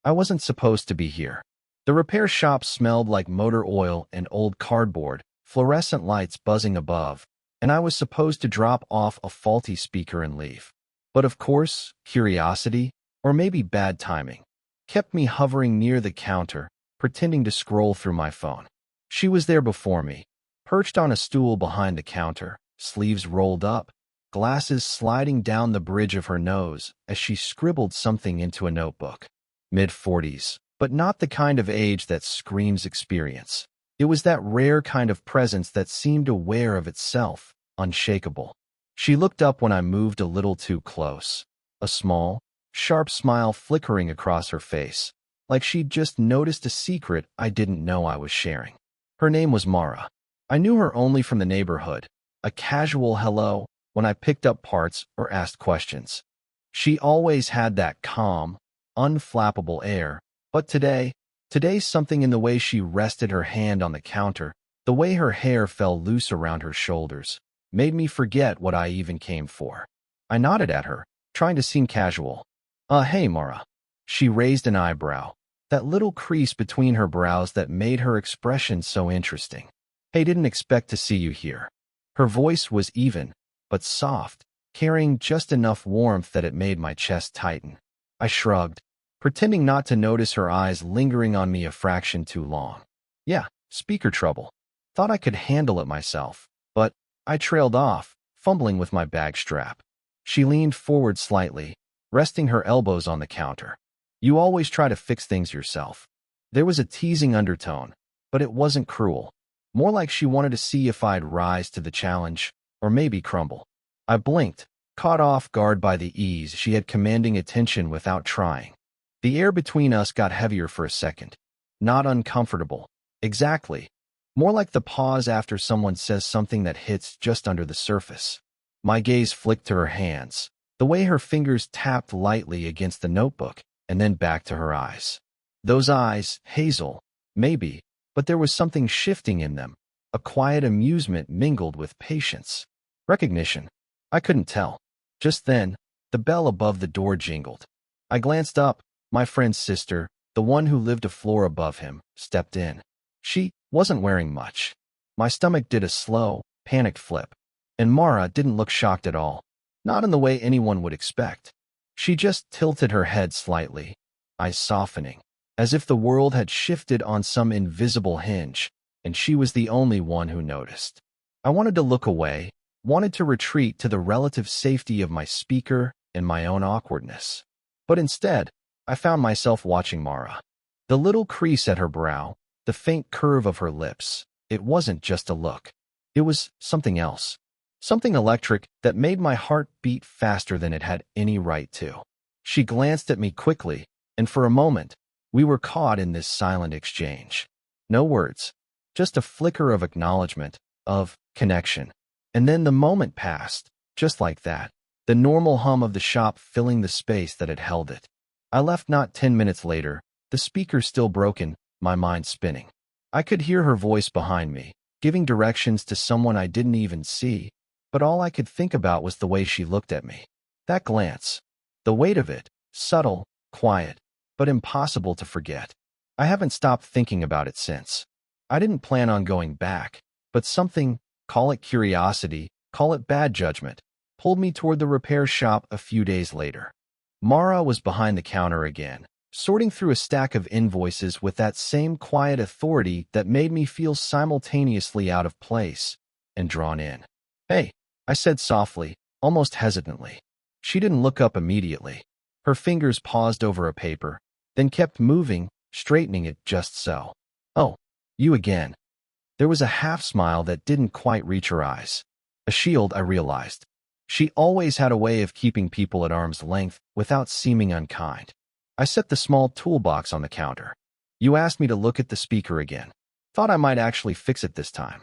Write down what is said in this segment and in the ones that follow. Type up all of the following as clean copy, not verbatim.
I wasn't supposed to be here. The repair shop smelled like motor oil and old cardboard, fluorescent lights buzzing above, and I was supposed to drop off a faulty speaker and leave. But of course, curiosity, or maybe bad timing, kept me hovering near the counter, pretending to scroll through my phone. She was there before me, perched on a stool behind the counter, sleeves rolled up, glasses sliding down the bridge of her nose as she scribbled something into a notebook. Mid-40s, but not the kind of age that screams experience. It was that rare kind of presence that seemed aware of itself, unshakable. She looked up when I moved a little too close, a small, sharp smile flickering across her face, like she'd just noticed a secret I didn't know I was sharing. Her name was Mara. I knew her only from the neighborhood, a casual hello when I picked up parts or asked questions. She always had that calm, unflappable air, but today something in the way she rested her hand on the counter, the way her hair fell loose around her shoulders, made me forget what I even came for. I nodded at her, trying to seem casual. Hey, Mara." She raised an eyebrow, that little crease between her brows that made her expression so interesting. "Hey, didn't expect to see you here." Her voice was even, but soft, carrying just enough warmth that it made my chest tighten. I shrugged, pretending not to notice her eyes lingering on me a fraction too long. "Yeah, speaker trouble. Thought I could handle it myself." But I trailed off, fumbling with my bag strap. She leaned forward slightly, resting her elbows on the counter. "You always try to fix things yourself." There was a teasing undertone, but it wasn't cruel. More like she wanted to see if I'd rise to the challenge, or maybe crumble. I blinked, caught off guard by the ease she had commanding attention without trying. The air between us got heavier for a second. Not uncomfortable. Exactly. More like the pause after someone says something that hits just under the surface. My gaze flicked to her hands, the way her fingers tapped lightly against the notebook, and then back to her eyes. Those eyes, hazel, maybe, but there was something shifting in them, a quiet amusement mingled with patience. Recognition. I couldn't tell. Just then, the bell above the door jingled. I glanced up. My friend's sister, the one who lived a floor above him, stepped in. She wasn't wearing much. My stomach did a slow, panicked flip, and Mara didn't look shocked at all, not in the way anyone would expect. She just tilted her head slightly, eyes softening, as if the world had shifted on some invisible hinge, and she was the only one who noticed. I wanted to look away, wanted to retreat to the relative safety of my speaker and my own awkwardness. But instead, I found myself watching Mara. The little crease at her brow, the faint curve of her lips. It wasn't just a look. It was something else. Something electric that made my heart beat faster than it had any right to. She glanced at me quickly, and for a moment, we were caught in this silent exchange. No words, just a flicker of acknowledgement, of connection. And then the moment passed, just like that, the normal hum of the shop filling the space that had held it. I left not 10 minutes later, the speaker still broken, my mind spinning. I could hear her voice behind me, giving directions to someone I didn't even see, but all I could think about was the way she looked at me. That glance. The weight of it, subtle, quiet, but impossible to forget. I haven't stopped thinking about it since. I didn't plan on going back, but something, call it curiosity, call it bad judgment, pulled me toward the repair shop a few days later. Mara was behind the counter again, sorting through a stack of invoices with that same quiet authority that made me feel simultaneously out of place and drawn in. "Hey," I said softly, almost hesitantly. She didn't look up immediately. Her fingers paused over a paper, then kept moving, straightening it just so. "Oh, you again." There was a half-smile that didn't quite reach her eyes. A shield, I realized. She always had a way of keeping people at arm's length without seeming unkind. I set the small toolbox on the counter. "You asked me to look at the speaker again. Thought I might actually fix it this time."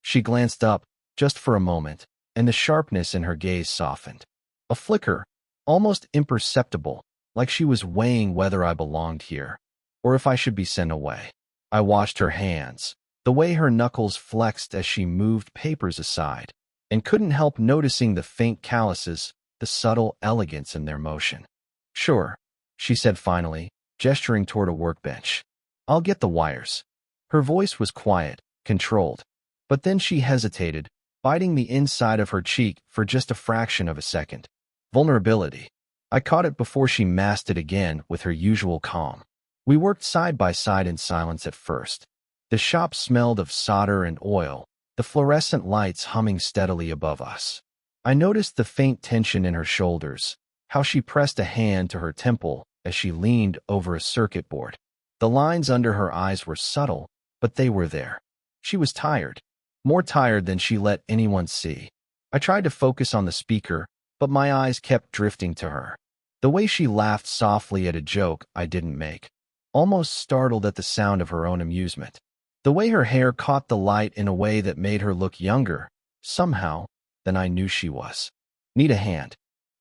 She glanced up, just for a moment, and the sharpness in her gaze softened. A flicker, almost imperceptible, like she was weighing whether I belonged here, or if I should be sent away. I watched her hands, the way her knuckles flexed as she moved papers aside, and couldn't help noticing the faint calluses, the subtle elegance in their motion. "Sure," she said finally, gesturing toward a workbench. I'll get the wires. Her voice was quiet, controlled. But then she hesitated, biting the inside of her cheek for just a fraction of a second. Vulnerability. I caught it before she masked it again with her usual calm. We worked side by side in silence at first. The shop smelled of solder and oil, the fluorescent lights humming steadily above us. I noticed the faint tension in her shoulders, how she pressed a hand to her temple as she leaned over a circuit board. The lines under her eyes were subtle, but they were there. She was tired, more tired than she let anyone see. I tried to focus on the speaker, but my eyes kept drifting to her. The way she laughed softly at a joke I didn't make, almost startled at the sound of her own amusement. The way her hair caught the light in a way that made her look younger, somehow, than I knew she was. Need a hand?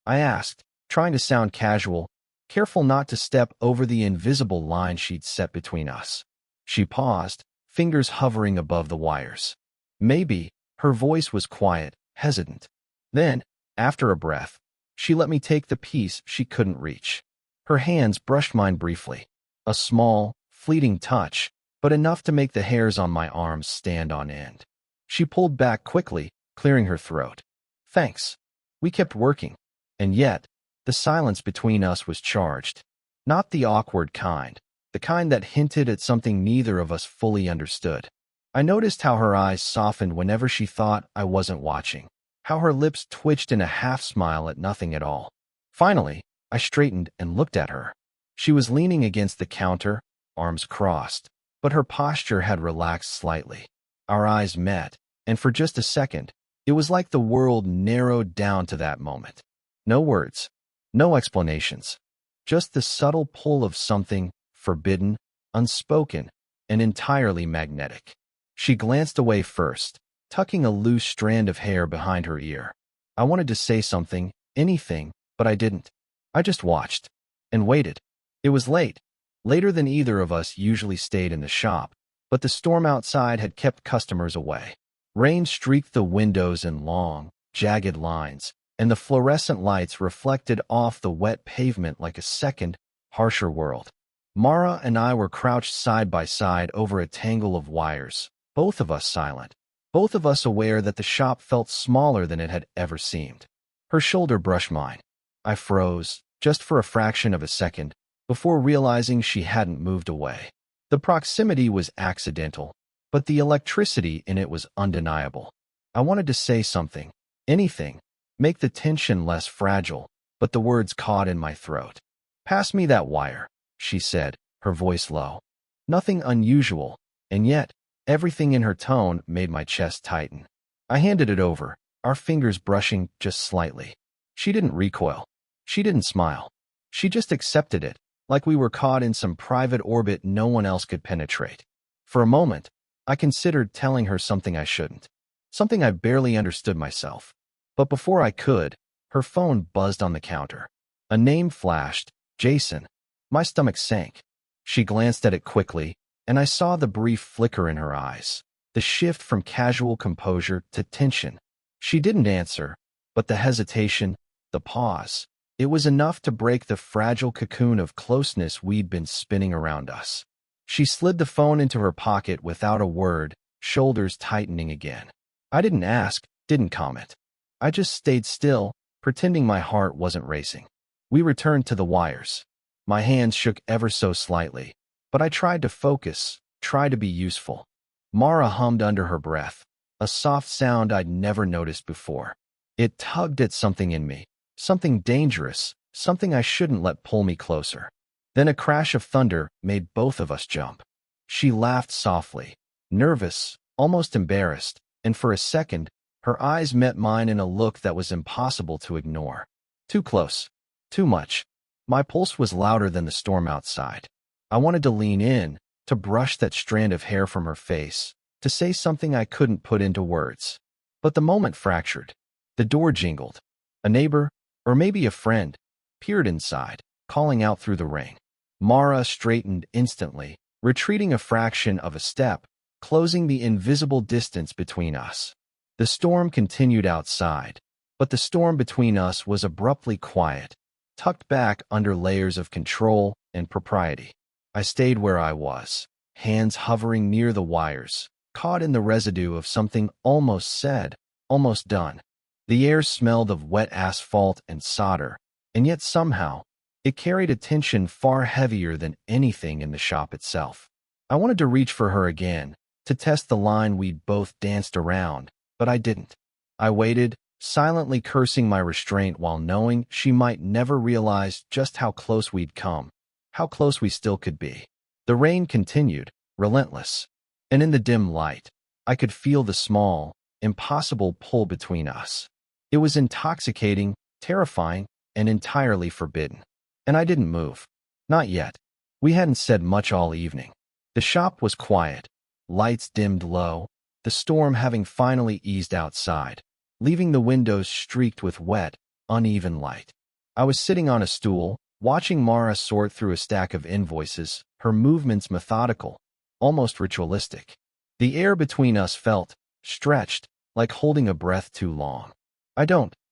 I asked, trying to sound casual, careful not to step over the invisible line she'd set between us. She paused, fingers hovering above the wires. Maybe. Her voice was quiet, hesitant. Then, after a breath, she let me take the piece she couldn't reach. Her hands brushed mine briefly. A small, fleeting touch, but enough to make the hairs on my arms stand on end. She pulled back quickly, clearing her throat. Thanks. We kept working. And yet, the silence between us was charged. Not the awkward kind, the kind that hinted at something neither of us fully understood. I noticed how her eyes softened whenever she thought I wasn't watching, how her lips twitched in a half-smile at nothing at all. Finally, I straightened and looked at her. She was leaning against the counter, arms crossed, but her posture had relaxed slightly. Our eyes met, and for just a second, it was like the world narrowed down to that moment. No words, no explanations, just the subtle pull of something forbidden, unspoken, and entirely magnetic. She glanced away first, tucking a loose strand of hair behind her ear. I wanted to say something, anything, but I didn't. I just watched and waited. It was late, later than either of us usually stayed in the shop, but the storm outside had kept customers away. Rain streaked the windows in long, jagged lines, and the fluorescent lights reflected off the wet pavement like a second, harsher world. Mara and I were crouched side by side over a tangle of wires, both of us silent, both of us aware that the shop felt smaller than it had ever seemed. Her shoulder brushed mine. I froze, just for a fraction of a second, before realizing she hadn't moved away. The proximity was accidental, but the electricity in it was undeniable. I wanted to say something, anything, make the tension less fragile, but the words caught in my throat. Pass me that wire, she said, her voice low. Nothing unusual, and yet, everything in her tone made my chest tighten. I handed it over, our fingers brushing just slightly. She didn't recoil. She didn't smile. She just accepted it, like we were caught in some private orbit no one else could penetrate. For a moment, I considered telling her something I shouldn't, something I barely understood myself. But before I could, her phone buzzed on the counter. A name flashed, Jason. My stomach sank. She glanced at it quickly, and I saw the brief flicker in her eyes, the shift from casual composure to tension. She didn't answer, but the hesitation, the pause, it was enough to break the fragile cocoon of closeness we'd been spinning around us. She slid the phone into her pocket without a word, shoulders tightening again. I didn't ask, didn't comment. I just stayed still, pretending my heart wasn't racing. We returned to the wires. My hands shook ever so slightly, but I tried to focus, tried to be useful. Mara hummed under her breath, a soft sound I'd never noticed before. It tugged at something in me, something dangerous, something I shouldn't let pull me closer. Then a crash of thunder made both of us jump. She laughed softly, nervous, almost embarrassed, and for a second, her eyes met mine in a look that was impossible to ignore. Too close. Too much. My pulse was louder than the storm outside. I wanted to lean in, to brush that strand of hair from her face, to say something I couldn't put into words. But the moment fractured. The door jingled. A neighbor, or maybe a friend, peered inside, calling out through the rain. Mara straightened instantly, retreating a fraction of a step, closing the invisible distance between us. The storm continued outside, but the storm between us was abruptly quiet. tucked back under layers of control and propriety. I stayed where I was, hands hovering near the wires, caught in the residue of something almost said, almost done. The air smelled of wet asphalt and solder, and yet somehow, it carried a tension far heavier than anything in the shop itself. I wanted to reach for her again, to test the line we'd both danced around, but I didn't. I waited, silently cursing my restraint while knowing she might never realize just how close we'd come, how close we still could be. The rain continued, relentless, and in the dim light, I could feel the small, impossible pull between us. It was intoxicating, terrifying, and entirely forbidden. And I didn't move. Not yet. We hadn't said much all evening. The shop was quiet, lights dimmed low, the storm having finally eased outside, leaving the windows streaked with wet, uneven light. I was sitting on a stool, watching Mara sort through a stack of invoices, her movements methodical, almost ritualistic. The air between us felt stretched, like holding a breath too long.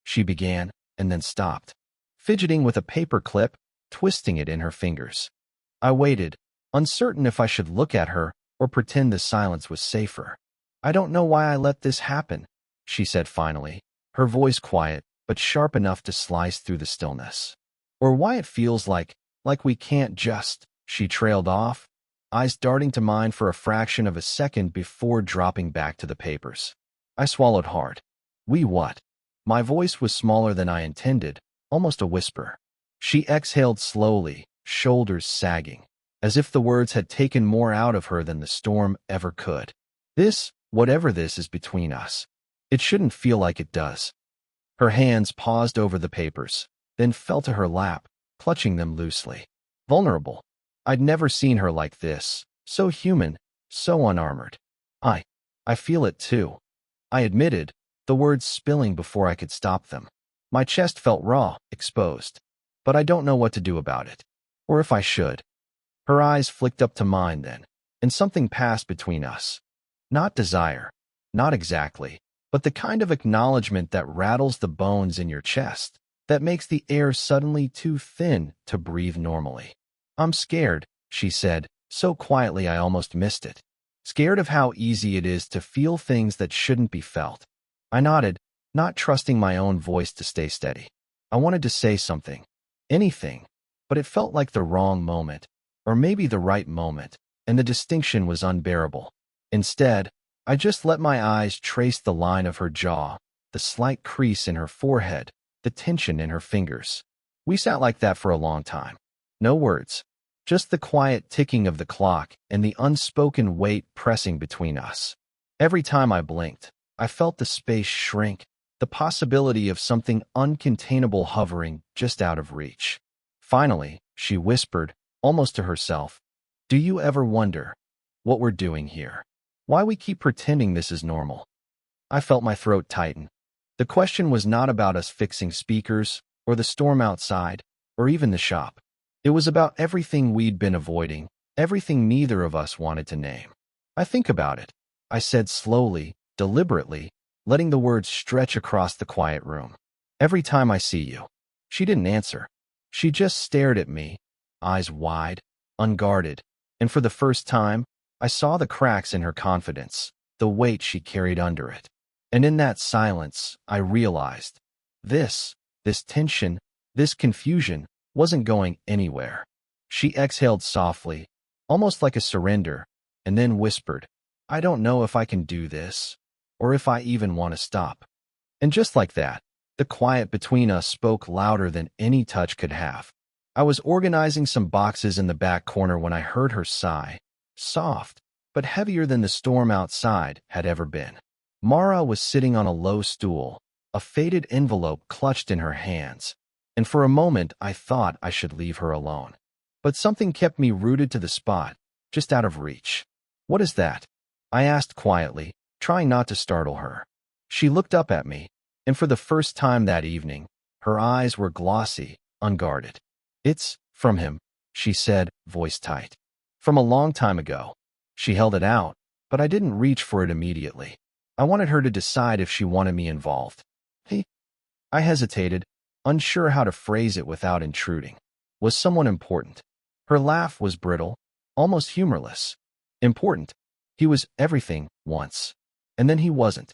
She began, and then stopped, fidgeting with a paper clip, twisting it in her fingers. I waited, uncertain if I should look at her or pretend the silence was safer. I don't know why I let this happen, she said finally, her voice quiet but sharp enough to slice through the stillness. Or why it feels like we can't just, she trailed off, eyes darting to mine for a fraction of a second before dropping back to the papers. I swallowed hard. We what? My voice was smaller than I intended, almost a whisper. She exhaled slowly, shoulders sagging, as if the words had taken more out of her than the storm ever could. This, whatever this is between us, it shouldn't feel like it does. Her hands paused over the papers, then fell to her lap, clutching them loosely. Vulnerable. I'd never seen her like this, so human, so unarmored. I feel it too, I admitted, the words spilling before I could stop them. My chest felt raw, exposed. But I don't know what to do about it. Or if I should. Her eyes flicked up to mine then, and something passed between us. Not desire. Not exactly. But the kind of acknowledgement that rattles the bones in your chest, that makes the air suddenly too thin to breathe normally. I'm scared, she said, so quietly I almost missed it. Scared of how easy it is to feel things that shouldn't be felt. I nodded, not trusting my own voice to stay steady. I wanted to say something. Anything. But it felt like the wrong moment. Or maybe the right moment. And the distinction was unbearable. Instead, I just let my eyes trace the line of her jaw, the slight crease in her forehead, the tension in her fingers. We sat like that for a long time. No words. Just the quiet ticking of the clock and the unspoken weight pressing between us. Every time I blinked, I felt the space shrink, the possibility of something uncontainable hovering just out of reach. Finally, she whispered, almost to herself, "Do you ever wonder what we're doing here? Why we keep pretending this is normal?" I felt my throat tighten. The question was not about us fixing speakers, or the storm outside, or even the shop. It was about everything we'd been avoiding, everything neither of us wanted to name. I think about it, I said slowly, deliberately, letting the words stretch across the quiet room. Every time I see you. She didn't answer. She just stared at me, eyes wide, unguarded, and for the first time, I saw the cracks in her confidence, the weight she carried under it. And in that silence, I realized, this tension, this confusion, wasn't going anywhere. She exhaled softly, almost like a surrender, and then whispered, "I don't know if I can do this, or if I even want to stop." And just like that, the quiet between us spoke louder than any touch could have. I was organizing some boxes in the back corner when I heard her sigh, soft, but heavier than the storm outside had ever been. Mara was sitting on a low stool, a faded envelope clutched in her hands, and for a moment I thought I should leave her alone. But something kept me rooted to the spot, just out of reach. "What is that?" I asked quietly, trying not to startle her. She looked up at me, and for the first time that evening, her eyes were glossy, unguarded. "It's from him," she said, voice tight. "From a long time ago." She held it out, but I didn't reach for it immediately. I wanted her to decide if she wanted me involved. I hesitated, unsure how to phrase it without intruding. Was someone important? Her laugh was brittle, almost humorless. Important. He was everything once. And then he wasn't.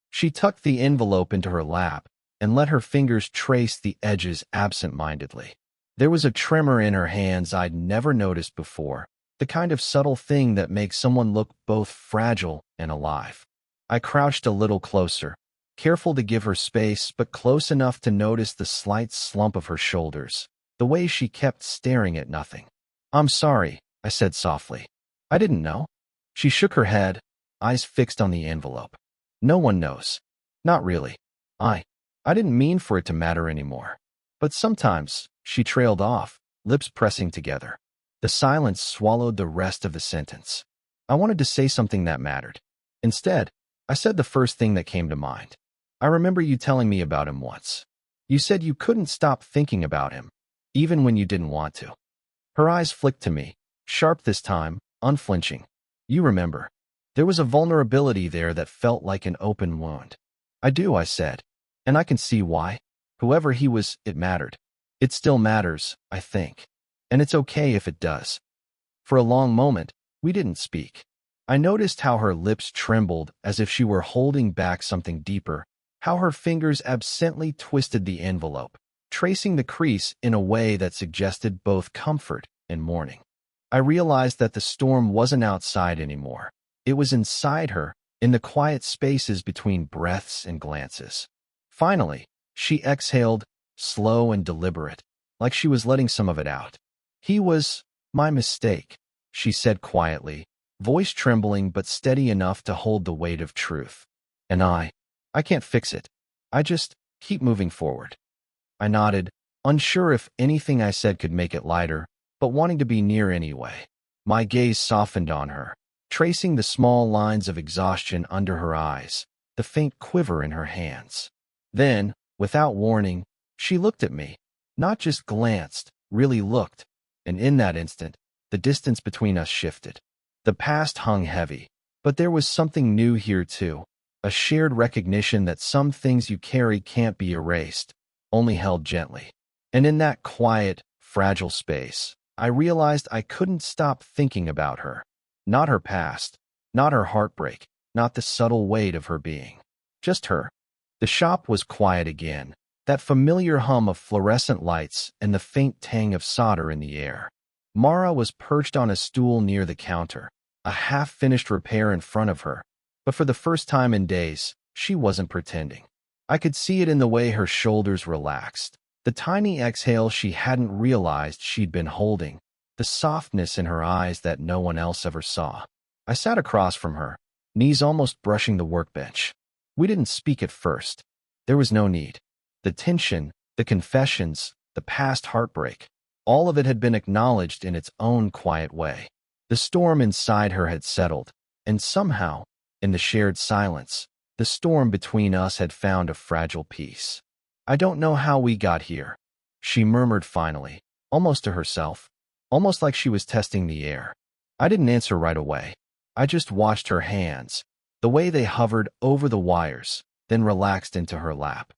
She tucked the envelope into her lap and let her fingers trace the edges absent-mindedly. There was a tremor in her hands I'd never noticed before, the kind of subtle thing that makes someone look both fragile and alive. I crouched a little closer, careful to give her space, but close enough to notice the slight slump of her shoulders, the way she kept staring at nothing. "I'm sorry," I said softly. "I didn't know." She shook her head, eyes fixed on the envelope. "No one knows. Not really. I didn't mean for it to matter anymore. But sometimes," she trailed off, lips pressing together. The silence swallowed the rest of the sentence. I wanted to say something that mattered. Instead, I said the first thing that came to mind. "I remember you telling me about him once. You said you couldn't stop thinking about him, even when you didn't want to." Her eyes flicked to me, sharp this time, unflinching. "You remember." There was a vulnerability there that felt like an open wound. "I do," I said. "And I can see why. Whoever he was, it mattered. It still matters, I think. And it's okay if it does." For a long moment, we didn't speak. I noticed how her lips trembled as if she were holding back something deeper, how her fingers absently twisted the envelope, tracing the crease in a way that suggested both comfort and mourning. I realized that the storm wasn't outside anymore. It was inside her, in the quiet spaces between breaths and glances. Finally, she exhaled, slow and deliberate, like she was letting some of it out. "He was my mistake," she said quietly, voice trembling but steady enough to hold the weight of truth. "And I can't fix it. I just keep moving forward." I nodded, unsure if anything I said could make it lighter, but wanting to be near anyway. My gaze softened on her, tracing the small lines of exhaustion under her eyes, the faint quiver in her hands. Then, without warning, she looked at me, not just glanced, really looked, and in that instant, the distance between us shifted. The past hung heavy, but there was something new here too, a shared recognition that some things you carry can't be erased, only held gently. And in that quiet, fragile space, I realized I couldn't stop thinking about her. Not her past, not her heartbreak, not the subtle weight of her being. Just her. The shop was quiet again, that familiar hum of fluorescent lights and the faint tang of solder in the air. Mara was perched on a stool near the counter, a half-finished repair in front of her, but for the first time in days, she wasn't pretending. I could see it in the way her shoulders relaxed, the tiny exhale she hadn't realized she'd been holding, the softness in her eyes that no one else ever saw. I sat across from her, knees almost brushing the workbench. We didn't speak at first. There was no need. The tension, the confessions, the past heartbreak, all of it had been acknowledged in its own quiet way. The storm inside her had settled, and somehow, in the shared silence, the storm between us had found a fragile peace. "I don't know how we got here," she murmured finally, almost to herself, almost like she was testing the air. I didn't answer right away. I just watched her hands, the way they hovered over the wires, then relaxed into her lap.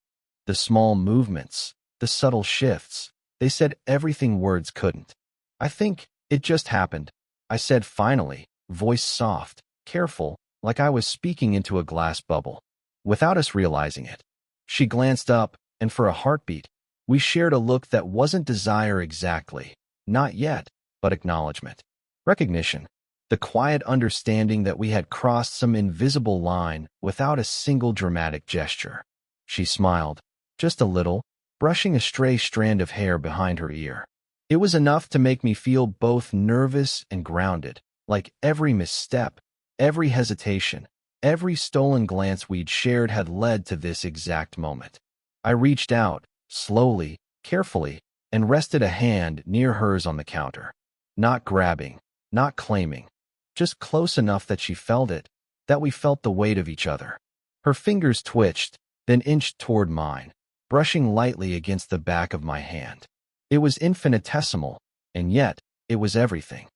The small movements, the subtle shifts, they said everything words couldn't. "I think it just happened," I said finally, voice soft, careful, like I was speaking into a glass bubble. Without us realizing it, she glanced up, and for a heartbeat, we shared a look that wasn't desire exactly, not yet, but acknowledgement. Recognition. The quiet understanding that we had crossed some invisible line without a single dramatic gesture. She smiled, just a little, brushing a stray strand of hair behind her ear. It was enough to make me feel both nervous and grounded, like every misstep, every hesitation, every stolen glance we'd shared had led to this exact moment. I reached out, slowly, carefully, and rested a hand near hers on the counter. Not grabbing, not claiming, just close enough that she felt it, that we felt the weight of each other. Her fingers twitched, then inched toward mine, brushing lightly against the back of my hand. It was infinitesimal, and yet, it was everything.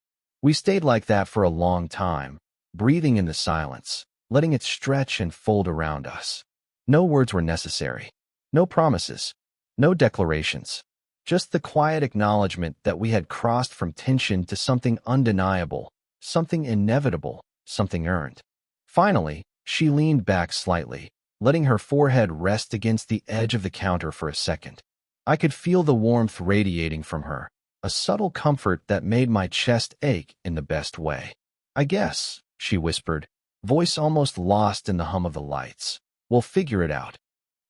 We stayed like that for a long time, breathing in the silence, letting it stretch and fold around us. No words were necessary. No promises. No declarations. Just the quiet acknowledgement that we had crossed from tension to something undeniable, something inevitable, something earned. Finally, she leaned back slightly, letting her forehead rest against the edge of the counter for a second. I could feel the warmth radiating from her, a subtle comfort that made my chest ache in the best way. "I guess," she whispered, voice almost lost in the hum of the lights. "We'll figure it out."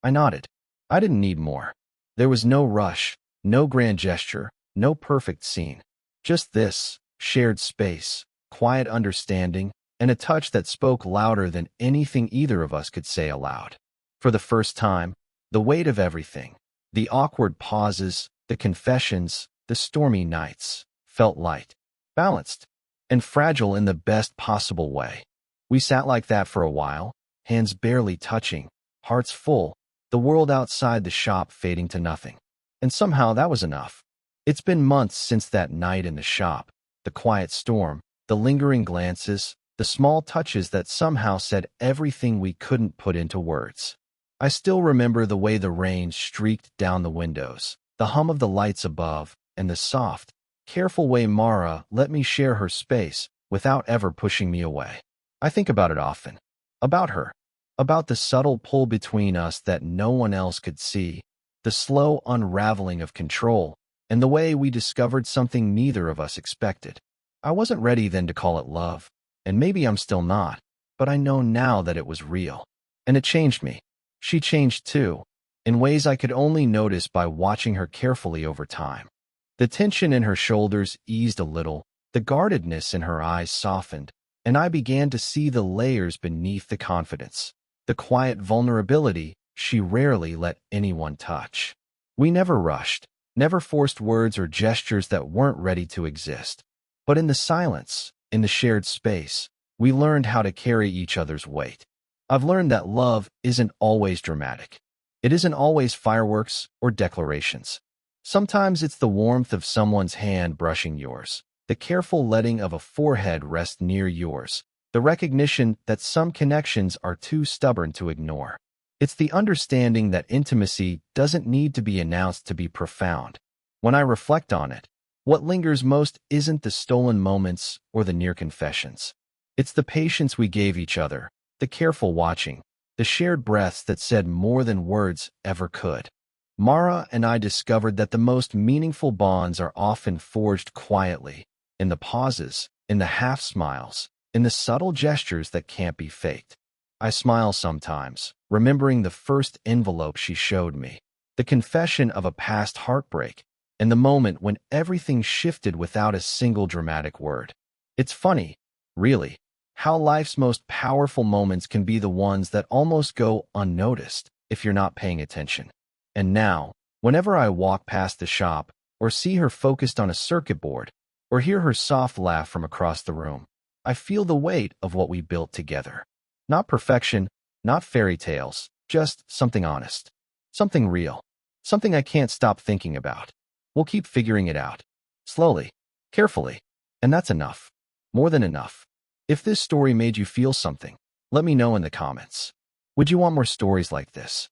I nodded. I didn't need more. There was no rush, no grand gesture, no perfect scene. Just this, shared space, quiet understanding, and a touch that spoke louder than anything either of us could say aloud. For the first time, the weight of everything, the awkward pauses, the confessions, the stormy nights, felt light, balanced, and fragile in the best possible way. We sat like that for a while, hands barely touching, hearts full, the world outside the shop fading to nothing. And somehow that was enough. It's been months since that night in the shop, the quiet storm, the lingering glances, the small touches that somehow said everything we couldn't put into words. I still remember the way the rain streaked down the windows, the hum of the lights above, and the soft, careful way Mara let me share her space without ever pushing me away. I think about it often. About her. About the subtle pull between us that no one else could see, the slow unraveling of control, and the way we discovered something neither of us expected. I wasn't ready then to call it love, and maybe I'm still not, but I know now that it was real. And it changed me. She changed too, in ways I could only notice by watching her carefully over time. The tension in her shoulders eased a little, the guardedness in her eyes softened, and I began to see the layers beneath the confidence, the quiet vulnerability she rarely let anyone touch. We never rushed, never forced words or gestures that weren't ready to exist. But in the silence, in the shared space, we learned how to carry each other's weight. I've learned that love isn't always dramatic. It isn't always fireworks or declarations. Sometimes it's the warmth of someone's hand brushing yours, the careful letting of a forehead rest near yours, the recognition that some connections are too stubborn to ignore. It's the understanding that intimacy doesn't need to be announced to be profound. When I reflect on it, what lingers most isn't the stolen moments or the near confessions. It's the patience we gave each other, the careful watching, the shared breaths that said more than words ever could. Mara and I discovered that the most meaningful bonds are often forged quietly, in the pauses, in the half-smiles, in the subtle gestures that can't be faked. I smile sometimes, remembering the first envelope she showed me, the confession of a past heartbreak, and the moment when everything shifted without a single dramatic word. It's funny, really, how life's most powerful moments can be the ones that almost go unnoticed if you're not paying attention. And now, whenever I walk past the shop, or see her focused on a circuit board, or hear her soft laugh from across the room, I feel the weight of what we built together. Not perfection, not fairy tales, just something honest, something real, something I can't stop thinking about. We'll keep figuring it out, slowly, carefully, and that's enough, more than enough. If this story made you feel something, let me know in the comments. Would you want more stories like this?